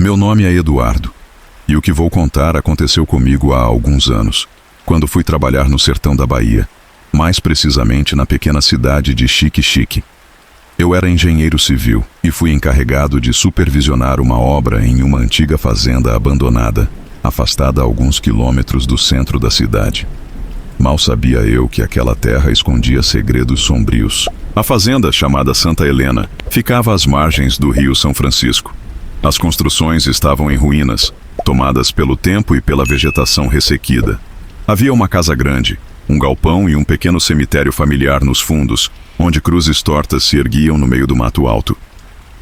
Meu nome é Eduardo, e o que vou contar aconteceu comigo há alguns anos, quando fui trabalhar no sertão da Bahia, mais precisamente na pequena cidade de Xique-Xique. Eu era engenheiro civil e fui encarregado de supervisionar uma obra em uma antiga fazenda abandonada, afastada a alguns quilômetros do centro da cidade. Mal sabia eu que aquela terra escondia segredos sombrios. A fazenda, chamada Santa Helena, ficava às margens do rio São Francisco. As construções estavam em ruínas, tomadas pelo tempo e pela vegetação ressequida. Havia uma casa grande, um galpão e um pequeno cemitério familiar nos fundos, onde cruzes tortas se erguiam no meio do mato alto.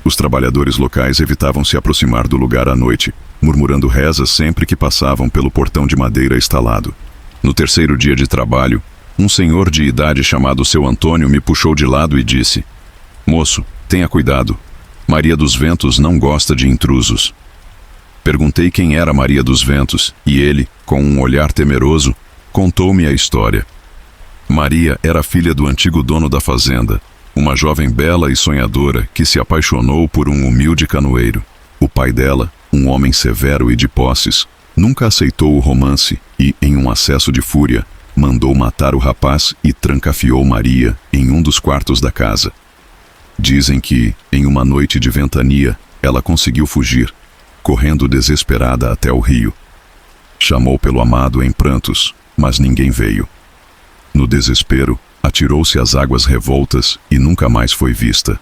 Os trabalhadores locais evitavam se aproximar do lugar à noite, murmurando rezas sempre que passavam pelo portão de madeira estalado. No terceiro dia de trabalho, um senhor de idade chamado seu Antônio me puxou de lado e disse: "Moço, tenha cuidado. Maria dos Ventos não gosta de intrusos." Perguntei quem era Maria dos Ventos, e ele, com um olhar temeroso, contou-me a história. Maria era filha do antigo dono da fazenda, uma jovem bela e sonhadora que se apaixonou por um humilde canoeiro. O pai dela, um homem severo e de posses, nunca aceitou o romance e, em um acesso de fúria, mandou matar o rapaz e trancafiou Maria em um dos quartos da casa. Dizem que, em uma noite de ventania, ela conseguiu fugir, correndo desesperada até o rio. Chamou pelo amado em prantos, mas ninguém veio. No desespero, atirou-se às águas revoltas e nunca mais foi vista.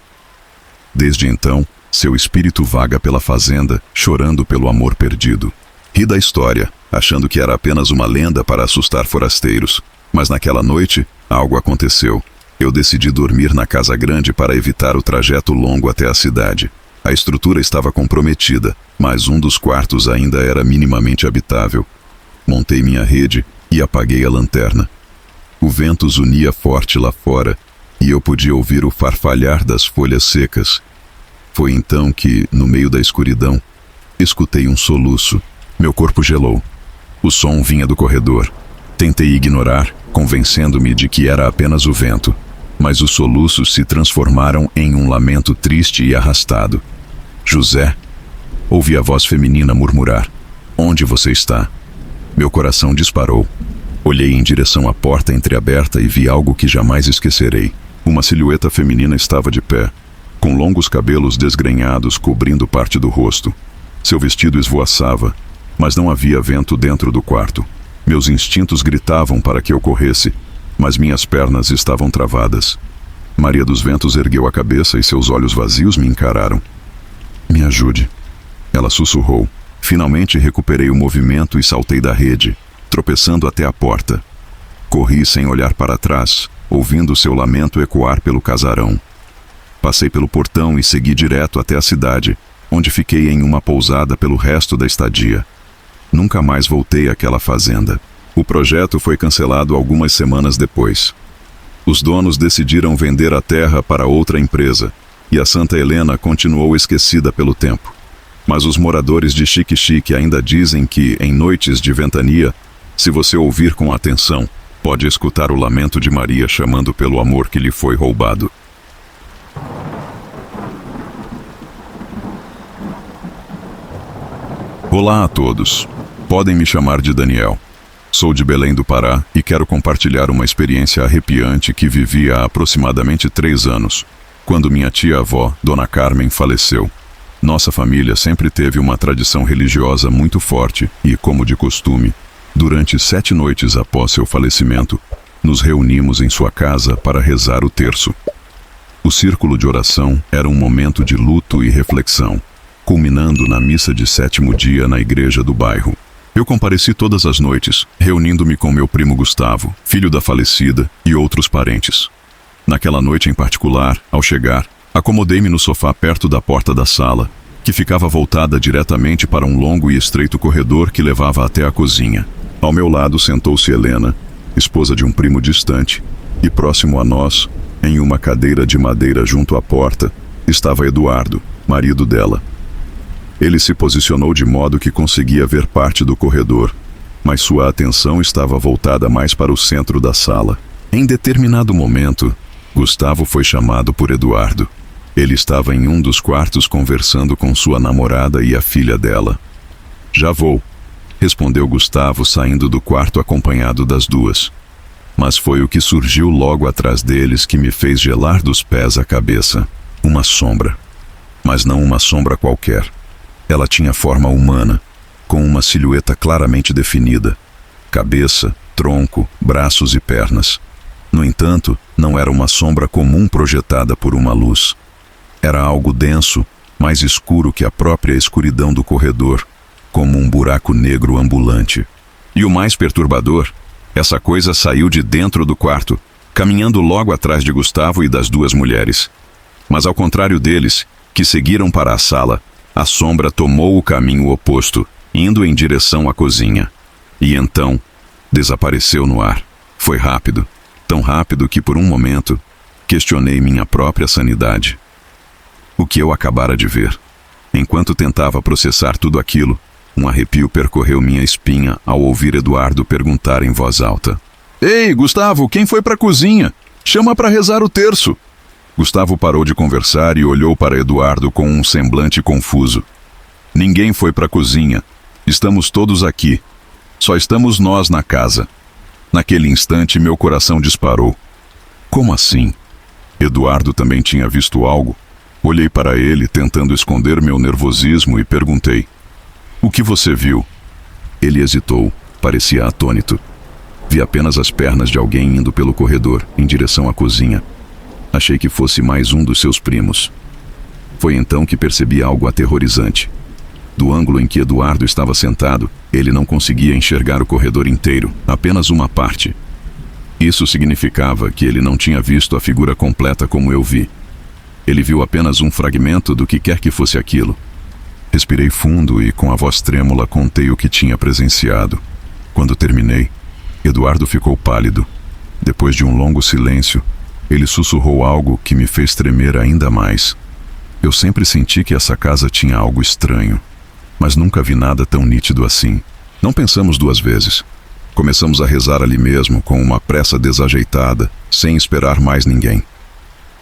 Desde então, seu espírito vaga pela fazenda, chorando pelo amor perdido. Ri da história, achando que era apenas uma lenda para assustar forasteiros. Mas naquela noite, algo aconteceu. Eu decidi dormir na casa grande para evitar o trajeto longo até a cidade. A estrutura estava comprometida, mas um dos quartos ainda era minimamente habitável. Montei minha rede e apaguei a lanterna. O vento zunia forte lá fora e eu podia ouvir o farfalhar das folhas secas. Foi então que, no meio da escuridão, escutei um soluço. Meu corpo gelou. O som vinha do corredor. Tentei ignorar, convencendo-me de que era apenas o vento, mas os soluços se transformaram em um lamento triste e arrastado. "José?" Ouvi a voz feminina murmurar. "Onde você está?" Meu coração disparou. Olhei em direção à porta entreaberta e vi algo que jamais esquecerei. Uma silhueta feminina estava de pé, com longos cabelos desgrenhados cobrindo parte do rosto. Seu vestido esvoaçava, mas não havia vento dentro do quarto. Meus instintos gritavam para que eu corresse, mas minhas pernas estavam travadas. Maria dos Ventos ergueu a cabeça e seus olhos vazios me encararam. "Me ajude," ela sussurrou. Finalmente recuperei o movimento e saltei da rede, tropeçando até a porta. Corri sem olhar para trás, ouvindo seu lamento ecoar pelo casarão. Passei pelo portão e segui direto até a cidade, onde fiquei em uma pousada pelo resto da estadia. Nunca mais voltei àquela fazenda. O projeto foi cancelado algumas semanas depois. Os donos decidiram vender a terra para outra empresa, e a Santa Helena continuou esquecida pelo tempo. Mas os moradores de Xique-Xique ainda dizem que, em noites de ventania, se você ouvir com atenção, pode escutar o lamento de Maria chamando pelo amor que lhe foi roubado. Olá a todos. Podem me chamar de Daniel. Sou de Belém do Pará e quero compartilhar uma experiência arrepiante que vivi há aproximadamente 3 anos, quando minha tia-avó, Dona Carmen, faleceu. Nossa família sempre teve uma tradição religiosa muito forte e, como de costume, durante 7 noites após seu falecimento, nos reunimos em sua casa para rezar o terço. O círculo de oração era um momento de luto e reflexão, culminando na missa de 7º dia na igreja do bairro. Eu compareci todas as noites, reunindo-me com meu primo Gustavo, filho da falecida, e outros parentes. Naquela noite em particular, ao chegar, acomodei-me no sofá perto da porta da sala, que ficava voltada diretamente para um longo e estreito corredor que levava até a cozinha. Ao meu lado sentou-se Helena, esposa de um primo distante, e próximo a nós, em uma cadeira de madeira junto à porta, estava Eduardo, marido dela. Ele se posicionou de modo que conseguia ver parte do corredor, mas sua atenção estava voltada mais para o centro da sala. Em determinado momento, Gustavo foi chamado por Eduardo. Ele estava em um dos quartos conversando com sua namorada e a filha dela. Já vou, respondeu Gustavo saindo do quarto acompanhado das duas. Mas foi o que surgiu logo atrás deles que me fez gelar dos pés à cabeça. Uma sombra. Mas não uma sombra qualquer. Ela tinha forma humana, com uma silhueta claramente definida. Cabeça, tronco, braços e pernas. No entanto, não era uma sombra comum projetada por uma luz. Era algo denso, mais escuro que a própria escuridão do corredor, como um buraco negro ambulante. E o mais perturbador, essa coisa saiu de dentro do quarto, caminhando logo atrás de Gustavo e das duas mulheres. Mas ao contrário deles, que seguiram para a sala, a sombra tomou o caminho oposto, indo em direção à cozinha. E então, desapareceu no ar. Foi rápido, tão rápido que por um momento, questionei minha própria sanidade. O que eu acabara de ver. Enquanto tentava processar tudo aquilo, um arrepio percorreu minha espinha ao ouvir Eduardo perguntar em voz alta: "Ei, Gustavo, quem foi para a cozinha? Chama para rezar o terço." Gustavo parou de conversar e olhou para Eduardo com um semblante confuso. "Ninguém foi para a cozinha. Estamos todos aqui. Só estamos nós na casa." Naquele instante, meu coração disparou. Como assim? Eduardo também tinha visto algo? Olhei para ele, tentando esconder meu nervosismo, e perguntei: "O que você viu?" Ele hesitou, parecia atônito. Vi apenas as pernas de alguém indo pelo corredor, em direção à cozinha. Achei que fosse mais um dos seus primos. Foi então que percebi algo aterrorizante. Do ângulo em que Eduardo estava sentado, ele não conseguia enxergar o corredor inteiro, apenas uma parte. Isso significava que ele não tinha visto a figura completa como eu vi. Ele viu apenas um fragmento do que quer que fosse aquilo. Respirei fundo e, com a voz trêmula, contei o que tinha presenciado. Quando terminei, Eduardo ficou pálido. Depois de um longo silêncio, ele sussurrou algo que me fez tremer ainda mais. Eu sempre senti que essa casa tinha algo estranho, mas nunca vi nada tão nítido assim. Não pensamos duas vezes. Começamos a rezar ali mesmo, com uma pressa desajeitada, sem esperar mais ninguém.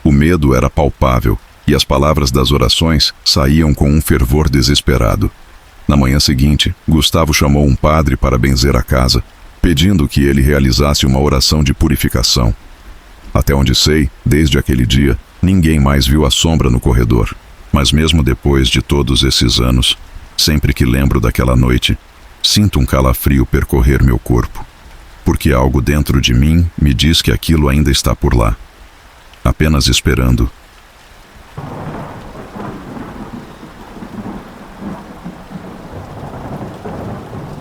O medo era palpável, e as palavras das orações saíam com um fervor desesperado. Na manhã seguinte, Gustavo chamou um padre para benzer a casa, pedindo que ele realizasse uma oração de purificação. Até onde sei, desde aquele dia, ninguém mais viu a sombra no corredor. Mas mesmo depois de todos esses anos, sempre que lembro daquela noite, sinto um calafrio percorrer meu corpo. Porque algo dentro de mim me diz que aquilo ainda está por lá, apenas esperando.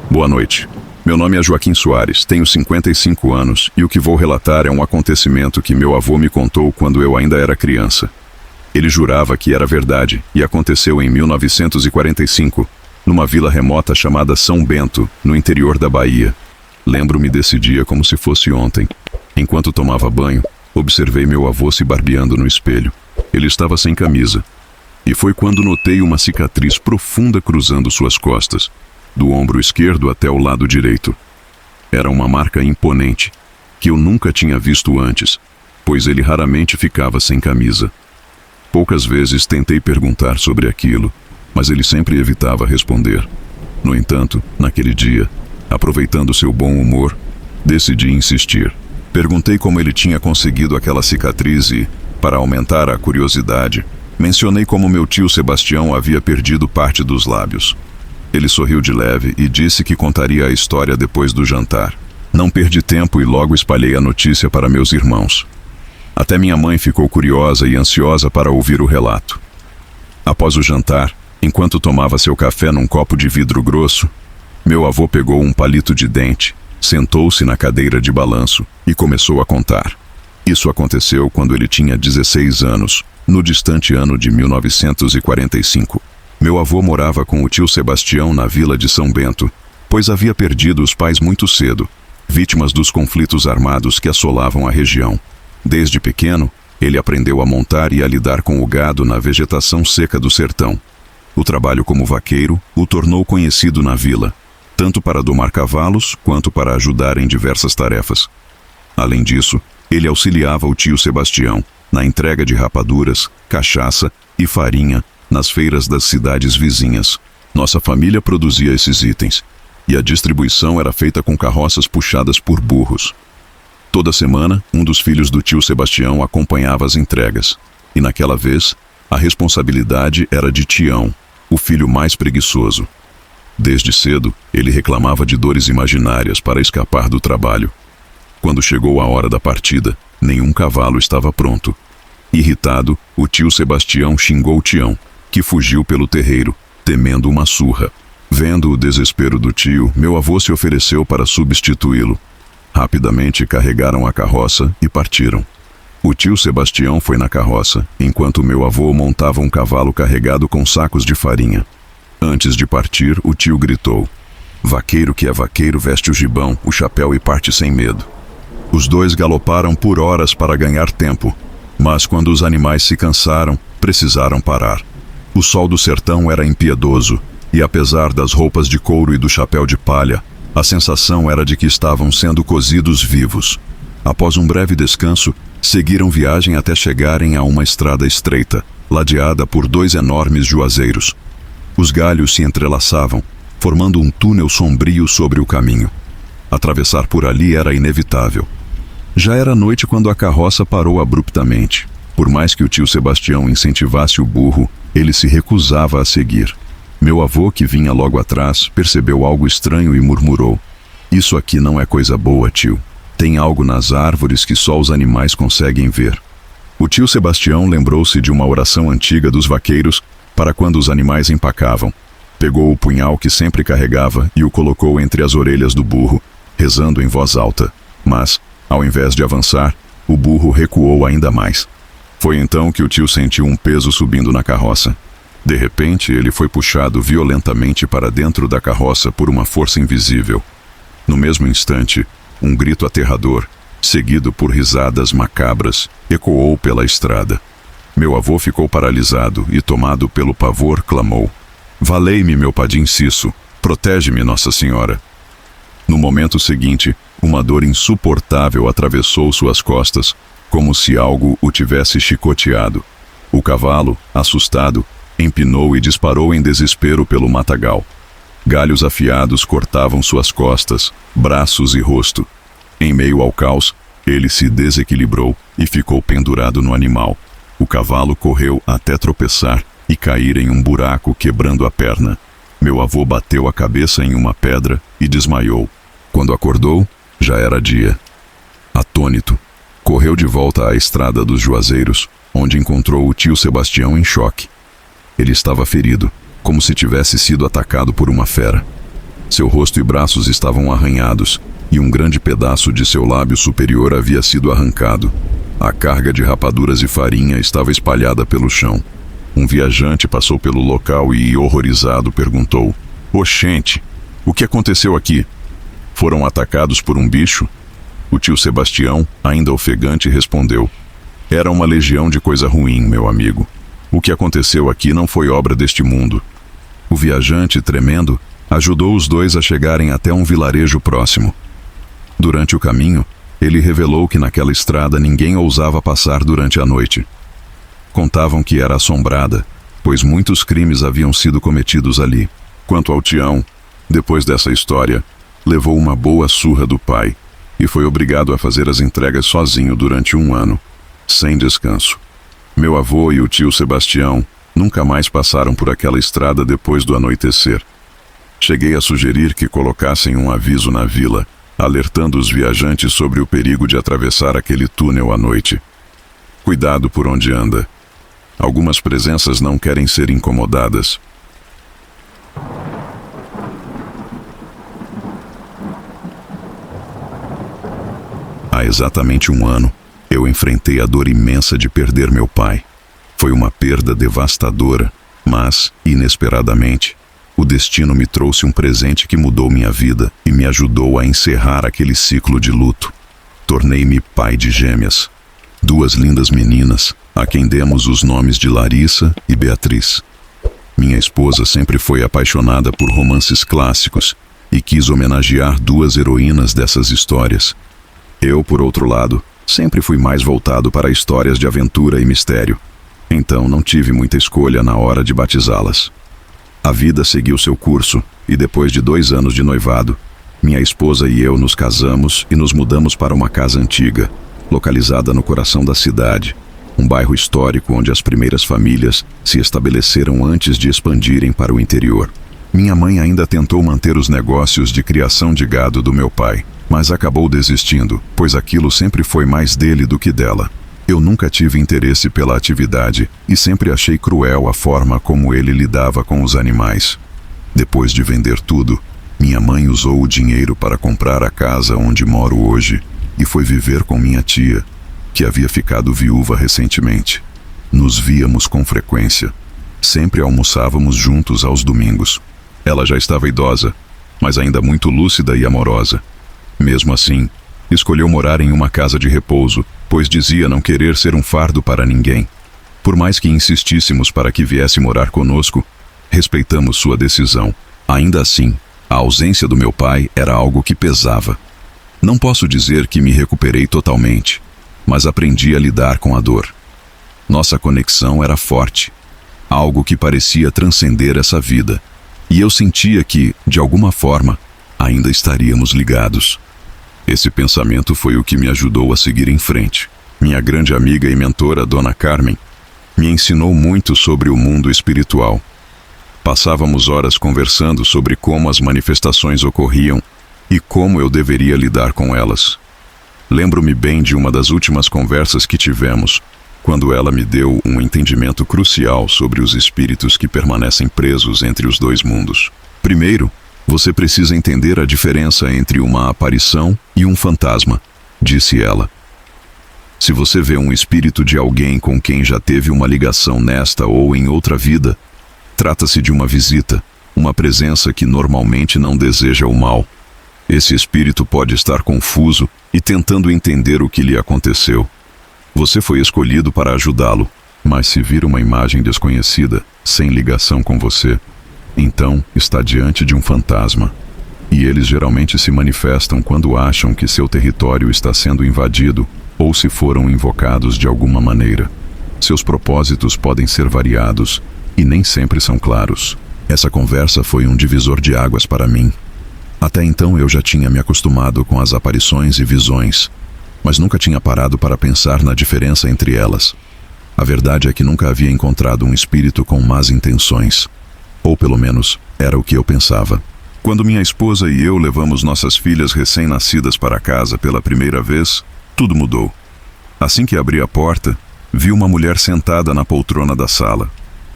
Boa noite. Meu nome é Joaquim Soares, tenho 55 anos e o que vou relatar é um acontecimento que meu avô me contou quando eu ainda era criança. Ele jurava que era verdade e aconteceu em 1945, numa vila remota chamada São Bento, no interior da Bahia. Lembro-me desse dia como se fosse ontem. Enquanto tomava banho, observei meu avô se barbeando no espelho. Ele estava sem camisa. E foi quando notei uma cicatriz profunda cruzando suas costas, do ombro esquerdo até o lado direito. Era uma marca imponente, que eu nunca tinha visto antes, pois ele raramente ficava sem camisa. Poucas vezes tentei perguntar sobre aquilo, mas ele sempre evitava responder. No entanto, naquele dia, aproveitando seu bom humor, decidi insistir. Perguntei como ele tinha conseguido aquela cicatriz e, para aumentar a curiosidade, mencionei como meu tio Sebastião havia perdido parte dos lábios. Ele sorriu de leve e disse que contaria a história depois do jantar. Não perdi tempo e logo espalhei a notícia para meus irmãos. Até minha mãe ficou curiosa e ansiosa para ouvir o relato. Após o jantar, enquanto tomava seu café num copo de vidro grosso, meu avô pegou um palito de dente, sentou-se na cadeira de balanço e começou a contar. Isso aconteceu quando ele tinha 16 anos, no distante ano de 1945. Meu avô morava com o tio Sebastião na vila de São Bento, pois havia perdido os pais muito cedo, vítimas dos conflitos armados que assolavam a região. Desde pequeno, ele aprendeu a montar e a lidar com o gado na vegetação seca do sertão. O trabalho como vaqueiro o tornou conhecido na vila, tanto para domar cavalos quanto para ajudar em diversas tarefas. Além disso, ele auxiliava o tio Sebastião, na entrega de rapaduras, cachaça e farinha nas feiras das cidades vizinhas. Nossa família produzia esses itens, e a distribuição era feita com carroças puxadas por burros. Toda semana, um dos filhos do tio Sebastião acompanhava as entregas, e naquela vez, a responsabilidade era de Tião, o filho mais preguiçoso. Desde cedo, ele reclamava de dores imaginárias para escapar do trabalho. Quando chegou a hora da partida, nenhum cavalo estava pronto. Irritado, o tio Sebastião xingou Tião, que fugiu pelo terreiro, temendo uma surra. Vendo o desespero do tio, meu avô se ofereceu para substituí-lo. Rapidamente carregaram a carroça e partiram. O tio Sebastião foi na carroça, enquanto meu avô montava um cavalo carregado com sacos de farinha. Antes de partir, o tio gritou: "Vaqueiro que é vaqueiro veste o gibão, o chapéu e parte sem medo." Os dois galoparam por horas para ganhar tempo, mas quando os animais se cansaram, precisaram parar. O sol do sertão era impiedoso, e apesar das roupas de couro e do chapéu de palha, a sensação era de que estavam sendo cozidos vivos. Após um breve descanso, seguiram viagem até chegarem a uma estrada estreita, ladeada por 2 enormes juazeiros. Os galhos se entrelaçavam, formando um túnel sombrio sobre o caminho. Atravessar por ali era inevitável. Já era noite quando a carroça parou abruptamente. Por mais que o tio Sebastião incentivasse o burro, ele se recusava a seguir. Meu avô, que vinha logo atrás, percebeu algo estranho e murmurou: "Isso aqui não é coisa boa, tio. Tem algo nas árvores que só os animais conseguem ver." O tio Sebastião lembrou-se de uma oração antiga dos vaqueiros para quando os animais empacavam. Pegou o punhal que sempre carregava e o colocou entre as orelhas do burro, rezando em voz alta. Mas, ao invés de avançar, o burro recuou ainda mais. Foi então que o tio sentiu um peso subindo na carroça. De repente, ele foi puxado violentamente para dentro da carroça por uma força invisível. No mesmo instante, um grito aterrador, seguido por risadas macabras, ecoou pela estrada. Meu avô ficou paralisado e, tomado pelo pavor, clamou: "Valei-me, meu padim Cisso, protege-me, Nossa Senhora." No momento seguinte, uma dor insuportável atravessou suas costas, como se algo o tivesse chicoteado. O cavalo, assustado, empinou e disparou em desespero pelo matagal. Galhos afiados cortavam suas costas, braços e rosto. Em meio ao caos, ele se desequilibrou e ficou pendurado no animal. O cavalo correu até tropeçar e cair em um buraco, quebrando a perna. Meu avô bateu a cabeça em uma pedra e desmaiou. Quando acordou, já era dia. Atônito, correu de volta à estrada dos Juazeiros, onde encontrou o tio Sebastião em choque. Ele estava ferido, como se tivesse sido atacado por uma fera. Seu rosto e braços estavam arranhados, e um grande pedaço de seu lábio superior havia sido arrancado. A carga de rapaduras e farinha estava espalhada pelo chão. Um viajante passou pelo local e, horrorizado, perguntou: "Oxente, o que aconteceu aqui? Foram atacados por um bicho?" O tio Sebastião, ainda ofegante, respondeu: "Era uma legião de coisa ruim, meu amigo. O que aconteceu aqui não foi obra deste mundo." O viajante, tremendo, ajudou os dois a chegarem até um vilarejo próximo. Durante o caminho, ele revelou que naquela estrada ninguém ousava passar durante a noite. Contavam que era assombrada, pois muitos crimes haviam sido cometidos ali. Quanto ao Tião, depois dessa história, levou uma boa surra do pai e foi obrigado a fazer as entregas sozinho durante 1 ano, sem descanso. Meu avô e o tio Sebastião nunca mais passaram por aquela estrada depois do anoitecer. Cheguei a sugerir que colocassem um aviso na vila, alertando os viajantes sobre o perigo de atravessar aquele túnel à noite. Cuidado por onde anda. Algumas presenças não querem ser incomodadas. Há exatamente 1 ano, eu enfrentei a dor imensa de perder meu pai. Foi uma perda devastadora, mas, inesperadamente, o destino me trouxe um presente que mudou minha vida e me ajudou a encerrar aquele ciclo de luto. Tornei-me pai de gêmeas, 2 lindas meninas, a quem demos os nomes de Larissa e Beatriz. Minha esposa sempre foi apaixonada por romances clássicos e quis homenagear 2 heroínas dessas histórias. Eu, por outro lado, sempre fui mais voltado para histórias de aventura e mistério. Então não tive muita escolha na hora de batizá-las. A vida seguiu seu curso e depois de 2 anos de noivado, minha esposa e eu nos casamos e nos mudamos para uma casa antiga, localizada no coração da cidade, um bairro histórico onde as primeiras famílias se estabeleceram antes de expandirem para o interior. Minha mãe ainda tentou manter os negócios de criação de gado do meu pai, mas acabou desistindo, pois aquilo sempre foi mais dele do que dela. Eu nunca tive interesse pela atividade e sempre achei cruel a forma como ele lidava com os animais. Depois de vender tudo, minha mãe usou o dinheiro para comprar a casa onde moro hoje e foi viver com minha tia, que havia ficado viúva recentemente. Nos víamos com frequência. Sempre almoçávamos juntos aos domingos. Ela já estava idosa, mas ainda muito lúcida e amorosa. Mesmo assim, escolheu morar em uma casa de repouso, pois dizia não querer ser um fardo para ninguém. Por mais que insistíssemos para que viesse morar conosco, respeitamos sua decisão. Ainda assim, a ausência do meu pai era algo que pesava. Não posso dizer que me recuperei totalmente, mas aprendi a lidar com a dor. Nossa conexão era forte, algo que parecia transcender essa vida, e eu sentia que, de alguma forma, ainda estaríamos ligados. Esse pensamento foi o que me ajudou a seguir em frente. Minha grande amiga e mentora, Dona Carmen, me ensinou muito sobre o mundo espiritual. Passávamos horas conversando sobre como as manifestações ocorriam e como eu deveria lidar com elas. Lembro-me bem de uma das últimas conversas que tivemos, quando ela me deu um entendimento crucial sobre os espíritos que permanecem presos entre os 2 mundos. Primeiro, você precisa entender a diferença entre uma aparição e um fantasma, disse ela. Se você vê um espírito de alguém com quem já teve uma ligação nesta ou em outra vida, trata-se de uma visita, uma presença que normalmente não deseja o mal. Esse espírito pode estar confuso e tentando entender o que lhe aconteceu. Você foi escolhido para ajudá-lo, mas se vir uma imagem desconhecida, sem ligação com você, então está diante de um fantasma. E eles geralmente se manifestam quando acham que seu território está sendo invadido ou se foram invocados de alguma maneira. Seus propósitos podem ser variados e nem sempre são claros. Essa conversa foi um divisor de águas para mim. Até então eu já tinha me acostumado com as aparições e visões, mas nunca tinha parado para pensar na diferença entre elas. A verdade é que nunca havia encontrado um espírito com más intenções. Ou pelo menos, era o que eu pensava. Quando minha esposa e eu levamos nossas filhas recém-nascidas para casa pela primeira vez, tudo mudou. Assim que abri a porta, vi uma mulher sentada na poltrona da sala.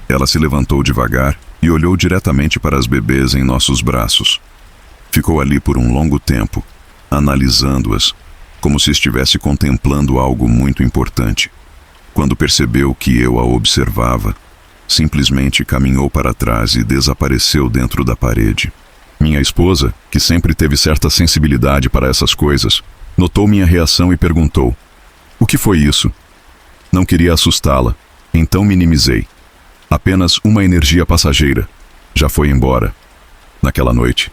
Ela se levantou devagar e olhou diretamente para as bebês em nossos braços. Ficou ali por um longo tempo, analisando-as, como se estivesse contemplando algo muito importante. Quando percebeu que eu a observava, simplesmente caminhou para trás e desapareceu dentro da parede. Minha esposa, que sempre teve certa sensibilidade para essas coisas, notou minha reação e perguntou: "O que foi isso?" Não queria assustá-la, então minimizei. Apenas uma energia passageira. Já foi embora. Naquela noite,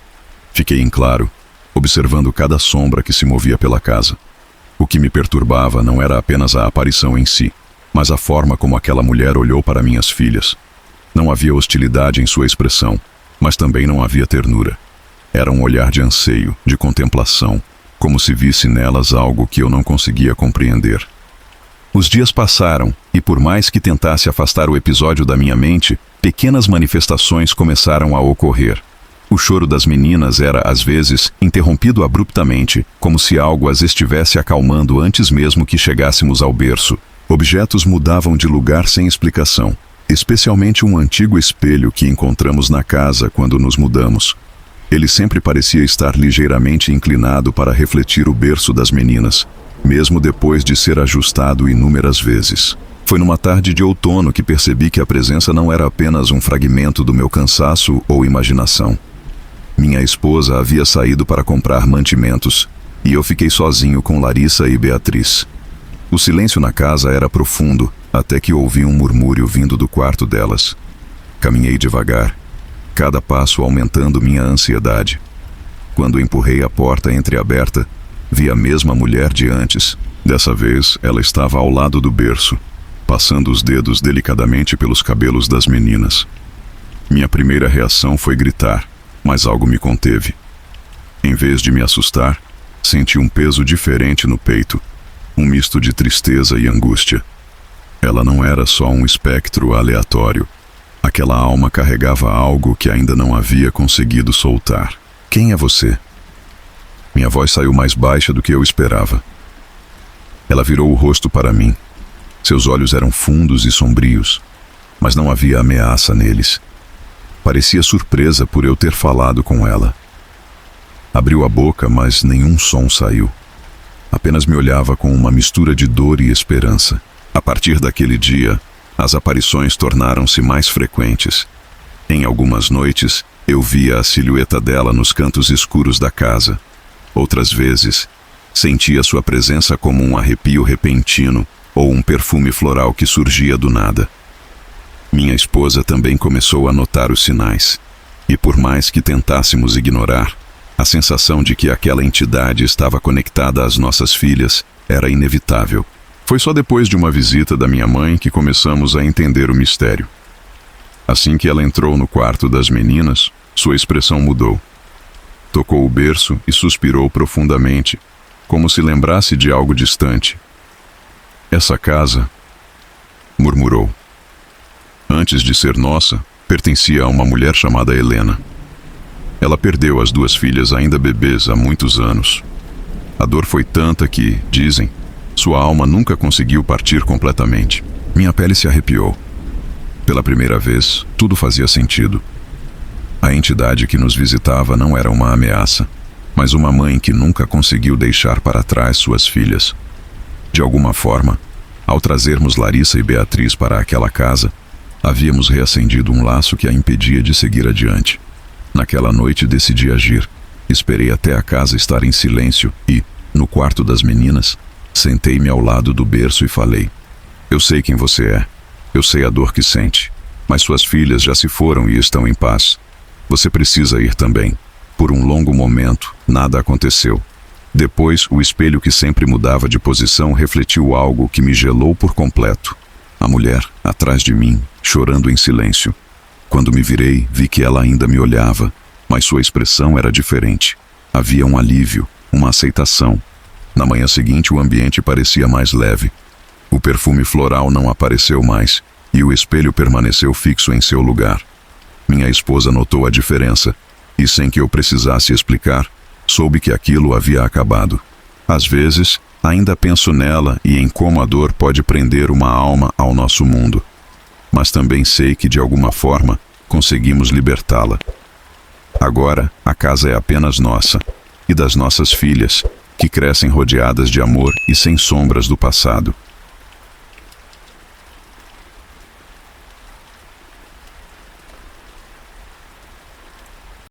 fiquei em claro, observando cada sombra que se movia pela casa. O que me perturbava não era apenas a aparição em si, mas a forma como aquela mulher olhou para minhas filhas. Não havia hostilidade em sua expressão, mas também não havia ternura. Era um olhar de anseio, de contemplação, como se visse nelas algo que eu não conseguia compreender. Os dias passaram, e por mais que tentasse afastar o episódio da minha mente, pequenas manifestações começaram a ocorrer. O choro das meninas era, às vezes, interrompido abruptamente, como se algo as estivesse acalmando antes mesmo que chegássemos ao berço. Objetos mudavam de lugar sem explicação, especialmente um antigo espelho que encontramos na casa quando nos mudamos. Ele sempre parecia estar ligeiramente inclinado para refletir o berço das meninas, mesmo depois de ser ajustado inúmeras vezes. Foi numa tarde de outono que percebi que a presença não era apenas um fragmento do meu cansaço ou imaginação. Minha esposa havia saído para comprar mantimentos, e eu fiquei sozinho com Larissa e Beatriz. O silêncio na casa era profundo, até que ouvi um murmúrio vindo do quarto delas. Caminhei devagar, cada passo aumentando minha ansiedade. Quando empurrei a porta entreaberta, vi a mesma mulher de antes, Dessa vez, ela estava ao lado do berço, passando os dedos delicadamente pelos cabelos das meninas. Minha primeira reação foi gritar, mas algo me conteve. Em vez de me assustar, senti um peso diferente no peito, um misto de tristeza e angústia. Ela não era só um espectro aleatório. Aquela alma carregava algo que ainda não havia conseguido soltar. Quem é você? Minha voz saiu mais baixa do que eu esperava. Ela virou o rosto para mim. Seus olhos eram fundos e sombrios, mas não havia ameaça neles. Parecia surpresa por eu ter falado com ela. Abriu a boca, mas nenhum som saiu. Apenas me olhava com uma mistura de dor e esperança. A partir daquele dia, as aparições tornaram-se mais frequentes. Em algumas noites, eu via a silhueta dela nos cantos escuros da casa. Outras vezes, sentia sua presença como um arrepio repentino ou um perfume floral que surgia do nada. Minha esposa também começou a notar os sinais. E por mais que tentássemos ignorar, a sensação de que aquela entidade estava conectada às nossas filhas era inevitável. Foi só depois de uma visita da minha mãe que começamos a entender o mistério. Assim que ela entrou no quarto das meninas, sua expressão mudou. Tocou o berço e suspirou profundamente, como se lembrasse de algo distante. Essa casa, murmurou, antes de ser nossa, pertencia a uma mulher chamada Helena. Ela perdeu as duas filhas ainda bebês há muitos anos. A dor foi tanta que, dizem, sua alma nunca conseguiu partir completamente. Minha pele se arrepiou. Pela primeira vez, tudo fazia sentido. A entidade que nos visitava não era uma ameaça, mas uma mãe que nunca conseguiu deixar para trás suas filhas. De alguma forma, ao trazermos Larissa e Beatriz para aquela casa, havíamos reacendido um laço que a impedia de seguir adiante. Naquela noite decidi agir. Esperei até a casa estar em silêncio e, no quarto das meninas, sentei-me ao lado do berço e falei: eu sei quem você é. Eu sei a dor que sente. Mas suas filhas já se foram e estão em paz. Você precisa ir também. Por um longo momento, nada aconteceu. Depois, o espelho que sempre mudava de posição refletiu algo que me gelou por completo. A mulher, atrás de mim, chorando em silêncio. Quando me virei, vi que ela ainda me olhava, mas sua expressão era diferente. Havia um alívio, uma aceitação. Na manhã seguinte, o ambiente parecia mais leve. O perfume floral não apareceu mais, e o espelho permaneceu fixo em seu lugar. Minha esposa notou a diferença, e sem que eu precisasse explicar, soube que aquilo havia acabado. Às vezes, ainda penso nela e em como a dor pode prender uma alma ao nosso mundo. Mas também sei que, de alguma forma, conseguimos libertá-la. Agora, a casa é apenas nossa, e das nossas filhas, que crescem rodeadas de amor e sem sombras do passado.